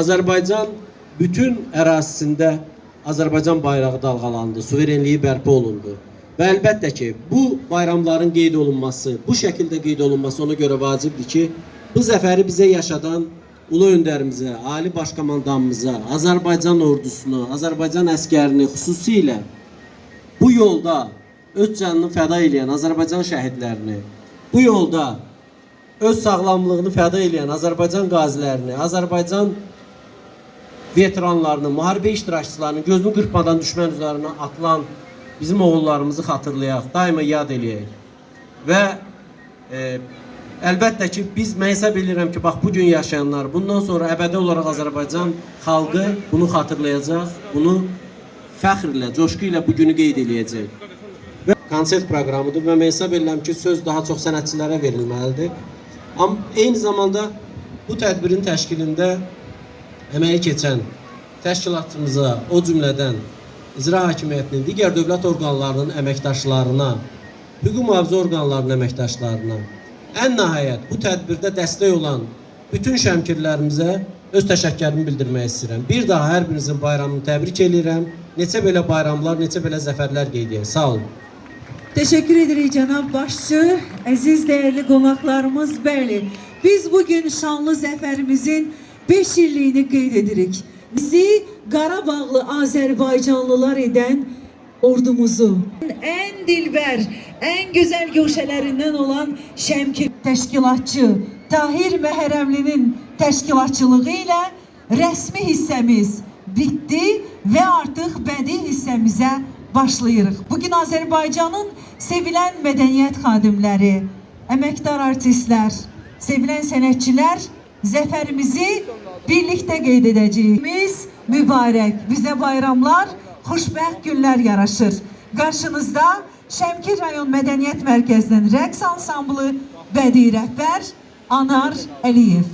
Azərbaycan bütün ərazisində Azərbaycan bayrağı dalğalandı, suverenliyi bərpa olundu. Və əlbəttə ki, bu bayramların qeyd olunması, bu şəkildə qeyd olunması ona görə vacibdir ki, bu zəfəri bizə yaşadan ulu öndərimizə, ali başkomandanımıza, Azərbaycan ordusuna, Azərbaycan əskərini xüsusilə bu yolda öz canını fəda edən Azərbaycan şəhidlərini, bu yolda öz sağlamlığını fəda edən Azərbaycan qazilərini, Azərbaycan veteranlarını, müharibə iştirakçılarını gözünü qırpmadan düşmən üzərinə atılan bizim oğullarımızı xatırlayaq, daima yad eləyək. Və əlbəttə ki, mən hesab edirəm ki, bax, bugün yaşayanlar, bundan sonra əbədi olaraq Azərbaycan xalqı bunu xatırlayacaq, bunu fəxrlə, coşku ilə bugünü qeyd eləyəcək. Və konsert proqramıdır və mən hesab edirəm ki, söz daha çox sənətçilərə verilməlidir. Amma eyni zamanda bu tədbirin təşkilində əməyi keçən təşkilatçımıza, o cümlədən icra hakimiyyətinin, digər dövlət orqanlarının əməkdaşlarına, hüquq mühafizə orqanlarının əməkdaşlarına, ən nəhayət bu tədbirdə dəstək olan bütün şəmkirlərimizə öz təşəkkürümü bildirmək istəyirəm. Bir daha hər birinizin bayramını təbrik edirəm. Neçə belə bayramlar, neçə belə zəfərlər qeyd edir. Sağ olun. Teşekkür edirik cənab başçı, əziz dəyərli qonaqlarımız. Bəli, biz bugün şanlı zəfərimizin 5 illiyini qeyd edirik. Bizi Qarabağlı Azərbaycanlılar edən ordumuzu, ən dilbər, ən gözəl göşələrindən olan Şəmkir təşkilatçı Tahir Məhərrəmlinin təşkilatçılığı ilə rəsmi hissəmiz bitdi və artıq bədii hissəmizə başlayırıq. Bugün Azərbaycanın sevilən mədəniyyət xadimləri, əməkdar artistlər, sevilən sənətçilər zəfərimizi birlikdə qeyd edəcəyik. Mübarək, bizə bayramlar, xoşbəxt günlər yaraşır. Qarşınızda Şəmkir rayon Mədəniyyət Mərkəzinin rəqs ansamblı bədii rəhbər Anar Əliyev.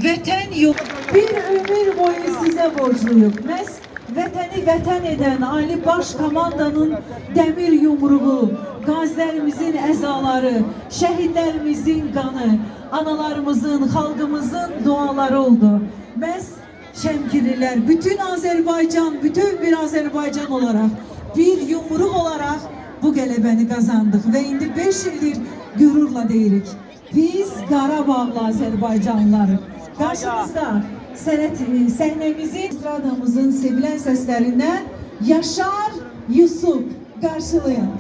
vətən yox. Bir ömür boyu sizə borcluyuq. Məhz vətəni vətən edən Ali Baş Komandanın dəmir yumruğu, qazilərimizin əzaları, şəhidlərimizin qanı, analarımızın, xalqımızın duaları oldu. Məhz Şəmkirlilər, bütün Azərbaycan, bütün bir Azərbaycan olaraq, bir yumruq olaraq bu qələbəni qazandıq və indi 5 ildir qürurla deyirik. Biz Qarabağlı Azərbaycanlılarıq. Qarşınızda səhnəmizin, stradamızın sevilən səslərindən Yaşar Yusuf qarşılayın.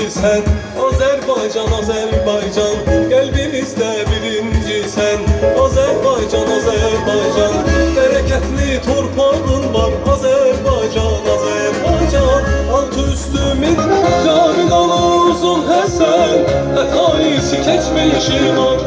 Sen Azerbaycan, Azerbaycan, kalbimizde birinci sen Azerbaycan, Azerbaycan, bereketli torpağın var Azerbaycan, Azerbaycan, altı üstümün canı uzun Həsən, hətayisi keçmeyişi var.